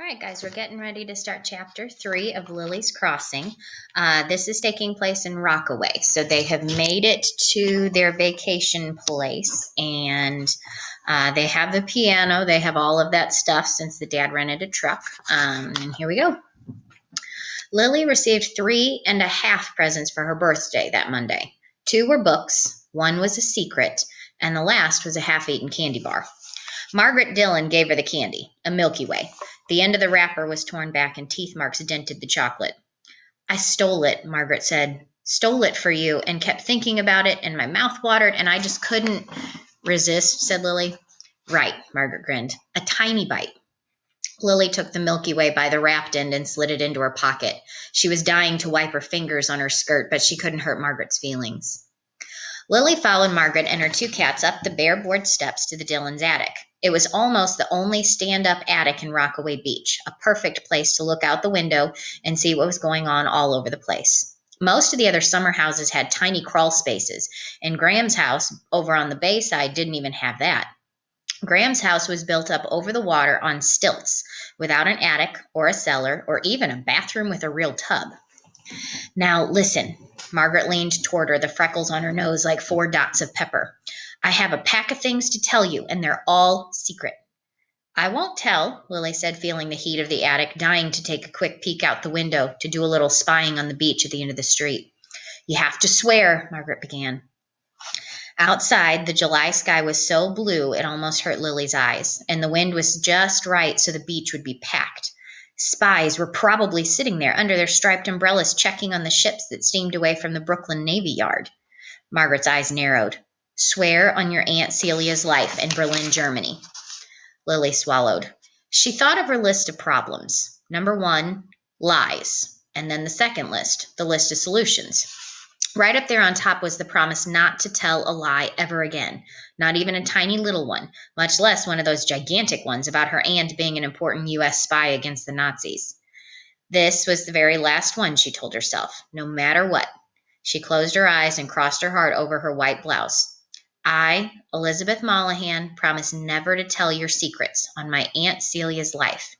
All right, guys, we're getting ready to start chapter 3 of Lily's Crossing. This is taking place in Rockaway. So they have made it to their vacation place, and they have the piano. They have all of that stuff since the dad rented a truck. And here we go. Lily received 3.5 presents for her birthday that Monday. 2 were books, 1 was a secret, and the last was a half-eaten candy bar. Margaret Dillon gave her the candy, a Milky Way. The end of the wrapper was torn back and teeth marks dented the chocolate. I stole it, Margaret said. Stole it for you and kept thinking about it, and my mouth watered, and I just couldn't resist, said Lily. Right, Margaret grinned. A tiny bite. Lily took the Milky Way by the wrapped end and slid it into her pocket. She was dying to wipe her fingers on her skirt, but she couldn't hurt Margaret's feelings. Lily followed Margaret and her 2 cats up the bare board steps to the Dillons' attic. It was almost the only stand-up attic in Rockaway Beach, a perfect place to look out the window and see what was going on all over the place. Most of the other summer houses had tiny crawl spaces, and Graham's house over on the bay side didn't even have that. Graham's house was built up over the water on stilts, without an attic or a cellar or even a bathroom with a real tub. Now listen. Margaret leaned toward her, the freckles on her nose like 4 dots of pepper. I have a pack of things to tell you, and they're all secret. I won't tell, Lily said, feeling the heat of the attic, dying to take a quick peek out the window to do a little spying on the beach at the end of the street. You have to swear, Margaret began. Outside, the July sky was so blue it almost hurt Lily's eyes, and the wind was just right so the beach would be packed. Spies were probably sitting there under their striped umbrellas checking on the ships that steamed away from the Brooklyn Navy Yard. Margaret's eyes narrowed. Swear on your Aunt Celia's life in Berlin, Germany. Lily swallowed. She thought of her list of problems. Number 1, lies. And then the second list, the list of solutions. Right up there on top was the promise not to tell a lie ever again, not even a tiny little one, much less one of those gigantic ones about her aunt being an important U.S. spy against the Nazis. This was the very last one, she told herself, no matter what. She closed her eyes and crossed her heart over her white blouse. I, Elizabeth Mollahan, promise never to tell your secrets on my Aunt Celia's life.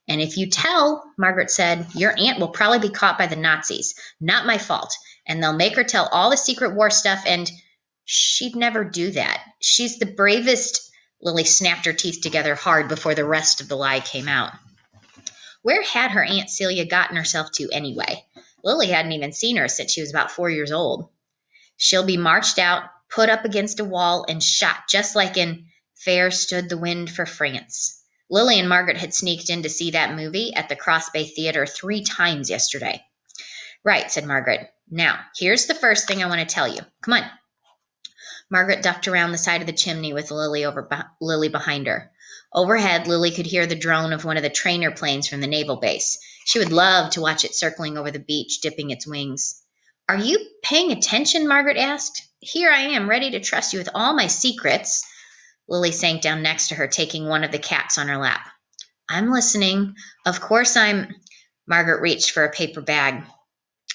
And if you tell, Margaret said, your aunt will probably be caught by the Nazis. Not my fault. And they'll make her tell all the secret war stuff, and she'd never do that. She's the bravest. Lily snapped her teeth together hard before the rest of the lie came out. Where had her Aunt Celia gotten herself to anyway? Lily hadn't even seen her since she was about 4 years old. She'll be marched out, put up against a wall, and shot just like in Fair Stood the Wind for France. Lily and Margaret had sneaked in to see that movie at the Cross Bay Theater 3 times yesterday. Right, said Margaret. Now, here's the first thing I want to tell you. Come on. Margaret ducked around the side of the chimney with Lily behind her. Overhead, Lily could hear the drone of one of the trainer planes from the naval base. She would love to watch it circling over the beach, dipping its wings. Are you paying attention? Margaret asked. Here I am, ready to trust you with all my secrets. Lily sank down next to her, taking one of the cats on her lap. I'm listening. Of course I'm. Margaret reached for a paper bag.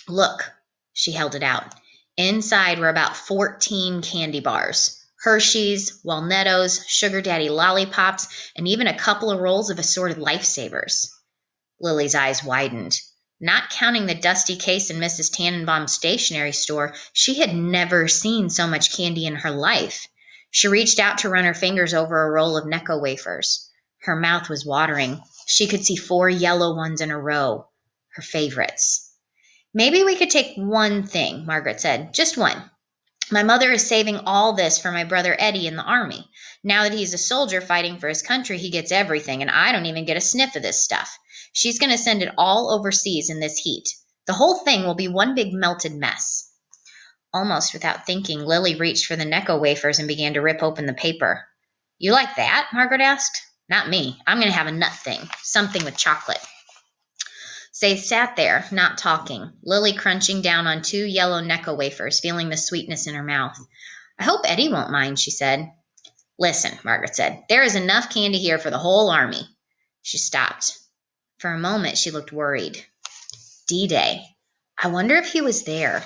Look, she held it out. Inside were about 14 candy bars. Hershey's, Walnettos, Sugar Daddy lollipops, and even a couple of rolls of assorted lifesavers. Lily's eyes widened. Not counting the dusty case in Mrs. Tannenbaum's stationery store, she had never seen so much candy in her life. She reached out to run her fingers over a roll of Necco wafers. Her mouth was watering. She could see 4 yellow ones in a row, her favorites. Maybe we could take one thing, Margaret said. Just one. My mother is saving all this for my brother Eddie in the army. Now that he's a soldier fighting for his country, he gets everything, and I don't even get a sniff of this stuff. She's going to send it all overseas in this heat. The whole thing will be one big melted mess. Almost without thinking, Lily reached for the Necco wafers and began to rip open the paper. You like that? Margaret asked. Not me. I'm going to have a nut thing, something with chocolate. They sat there, not talking, Lily crunching down on 2 yellow Necco wafers, feeling the sweetness in her mouth. I hope Eddie won't mind, she said. Listen, Margaret said, there is enough candy here for the whole army. She stopped. For a moment, she looked worried. D-Day. I wonder if he was there.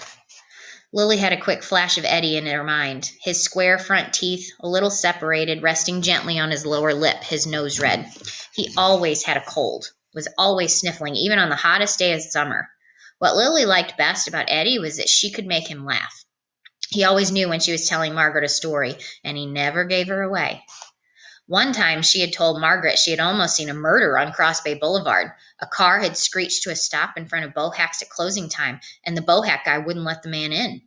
Lily had a quick flash of Eddie in her mind, his square front teeth a little separated, resting gently on his lower lip, his nose red. He always had a cold, was always sniffling, even on the hottest day of summer. What Lily liked best about Eddie was that she could make him laugh. He always knew when she was telling Margaret a story, and he never gave her away. One time she had told Margaret she had almost seen a murder on Cross Bay Boulevard. A car had screeched to a stop in front of Bohack's at closing time, and the Bohack guy wouldn't let the man in.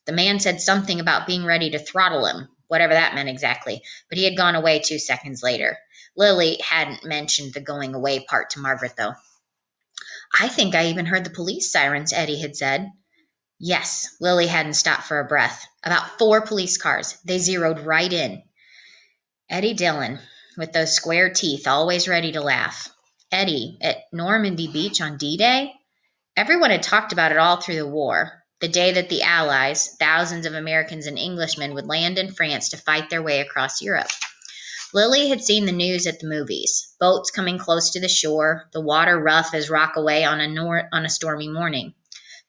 The man said something about being ready to throttle him, whatever that meant exactly, but he had gone away 2 seconds later. Lily hadn't mentioned the going away part to Margaret, though. I think I even heard the police sirens, Eddie had said. Yes, Lily hadn't stopped for a breath. About 4 police cars. They zeroed right in. Eddie Dillon, with those square teeth, always ready to laugh. Eddie, at Normandy Beach on D-Day? Everyone had talked about it all through the war. The day that the Allies, thousands of Americans and Englishmen, would land in France to fight their way across Europe. Lily had seen the news at the movies. Boats coming close to the shore, the water rough as Rockaway on a stormy morning.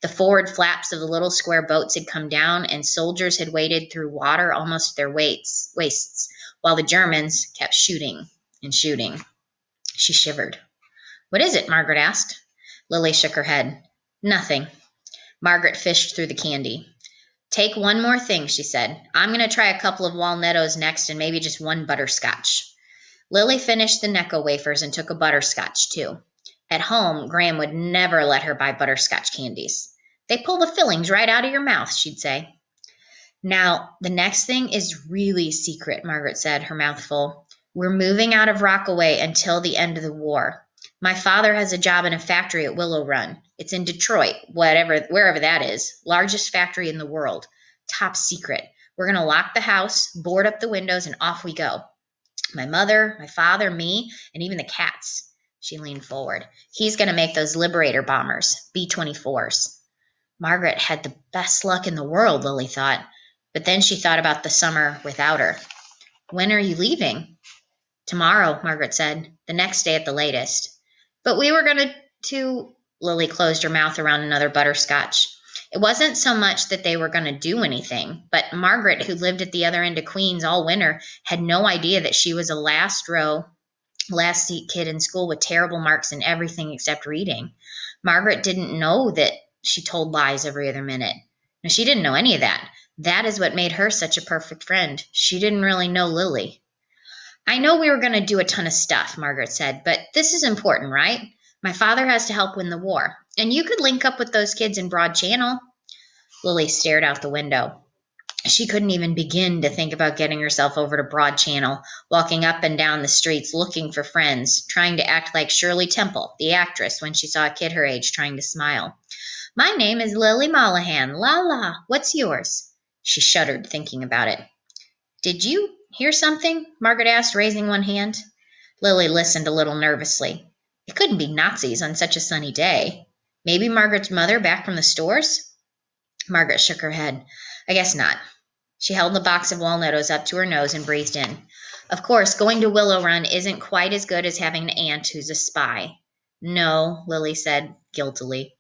The forward flaps of the little square boats had come down, and soldiers had waded through water almost to their waists, while the Germans kept shooting and shooting. She shivered. What is it? Margaret asked. Lily shook her head. Nothing. Margaret fished through the candy. Take one more thing, she said. I'm going to try a couple of walnuttos next and maybe just one butterscotch. Lily finished the Necco wafers and took a butterscotch, too. At home, Graham would never let her buy butterscotch candies. They pull the fillings right out of your mouth, she'd say. Now, the next thing is really secret, Margaret said, her mouth full. We're moving out of Rockaway until the end of the war. My father has a job in a factory at Willow Run. It's in Detroit, wherever that is. Largest factory in the world. Top secret. We're going to lock the house, board up the windows, and off we go. My mother, my father, me, and even the cats. She leaned forward. He's going to make those Liberator bombers, B-24s. Margaret had the best luck in the world, Lily thought. But then she thought about the summer without her. When are you leaving? Tomorrow, Margaret said. The next day at the latest. But we were going to... Lily closed her mouth around another butterscotch. It wasn't so much that they were going to do anything, but Margaret, who lived at the other end of Queens all winter, had no idea that she was a last seat kid in school with terrible marks in everything except reading. Margaret didn't know that she told lies every other minute. No, she didn't know any of that. That is what made her such a perfect friend. She didn't really know Lily. I know we were going to do a ton of stuff, Margaret said, but this is important, right? My father has to help win the war. And you could link up with those kids in Broad Channel. Lily stared out the window. She couldn't even begin to think about getting herself over to Broad Channel, walking up and down the streets looking for friends, trying to act like Shirley Temple, the actress, when she saw a kid her age trying to smile. My name is Lily Mollahan. La la. What's yours? She shuddered, thinking about it. Did you hear something? Margaret asked, raising one hand. Lily listened a little nervously. It couldn't be Nazis on such a sunny day. Maybe Margaret's mother back from the stores? Margaret shook her head. I guess not. She held the box of walnuttos up to her nose and breathed in. Of course, going to Willow Run isn't quite as good as having an aunt who's a spy. No, Lily said guiltily.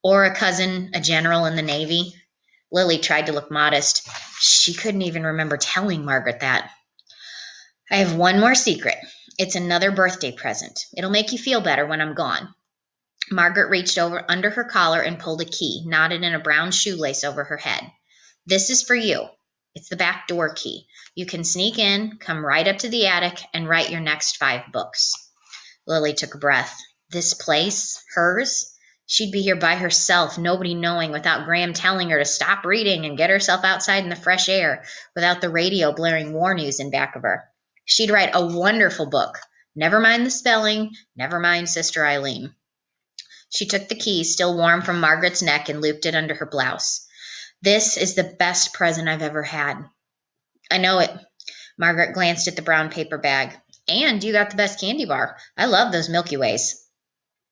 Or a cousin, a general in the Navy. Lily tried to look modest. She couldn't even remember telling Margaret that. I have one more secret. It's another birthday present. It'll make you feel better when I'm gone. Margaret reached over under her collar and pulled a key, knotted in a brown shoelace over her head. This is for you. It's the back door key. You can sneak in, come right up to the attic, and write your next 5 books. Lily took a breath. This place? Hers? She'd be here by herself, nobody knowing, without Graham telling her to stop reading and get herself outside in the fresh air, without the radio blaring war news in back of her. She'd write a wonderful book. Never mind the spelling, never mind Sister Eileen. She took the key, still warm from Margaret's neck, and looped it under her blouse. This is the best present I've ever had. I know it. Margaret glanced at the brown paper bag. And you got the best candy bar. I love those Milky Ways.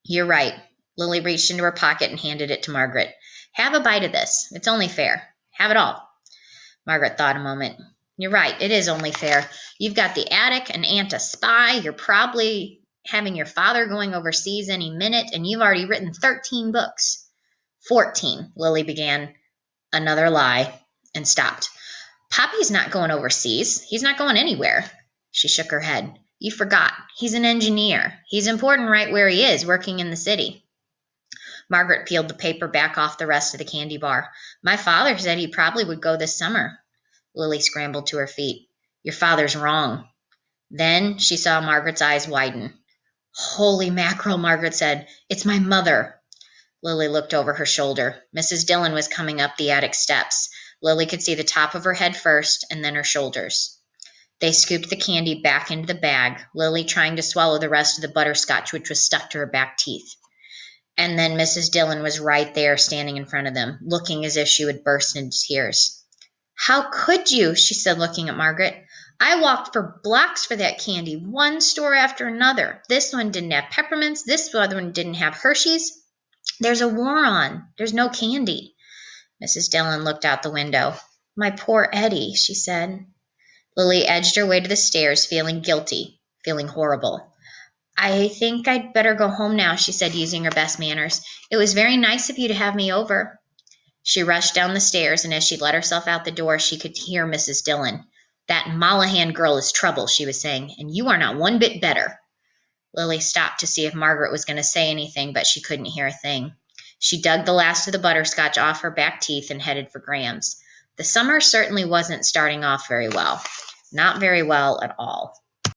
You're right. Lily reached into her pocket and handed it to Margaret. Have a bite of this. It's only fair. Have it all. Margaret thought a moment. You're right. It is only fair. You've got the attic, an aunt a spy. You're probably having your father going overseas any minute, and you've already written 13 books. 14, Lily began. Another lie, and stopped. Poppy's not going overseas. He's not going anywhere. She shook her head. You forgot. He's an engineer. He's important right where he is, working in the city. Margaret peeled the paper back off the rest of the candy bar. My father said he probably would go this summer. Lily scrambled to her feet. Your father's wrong. Then she saw Margaret's eyes widen. Holy mackerel, Margaret said. It's my mother. Lily looked over her shoulder. Mrs. Dillon was coming up the attic steps. Lily could see the top of her head first, and then her shoulders. They scooped the candy back into the bag, Lily trying to swallow the rest of the butterscotch which was stuck to her back teeth. And then Mrs. Dillon was right there, standing in front of them, looking as if she would burst into tears. How could you? She said, looking at Margaret. I walked for blocks for that candy, one store after another. This one didn't have peppermints. This other one didn't have Hershey's. There's a war on. There's no candy. Mrs. Dillon looked out the window. My poor Eddie, she said. Lily edged her way to the stairs, feeling guilty, feeling horrible. I think I'd better go home now, she said, using her best manners. It was very nice of you to have me over. She rushed down the stairs, and as she let herself out the door, she could hear Mrs. Dillon. That Mollahan girl is trouble, she was saying, and you are not one bit better. Lily stopped to see if Margaret was going to say anything, but she couldn't hear a thing. She dug the last of the butterscotch off her back teeth and headed for Graham's. The summer certainly wasn't starting off very well. Not very well at all.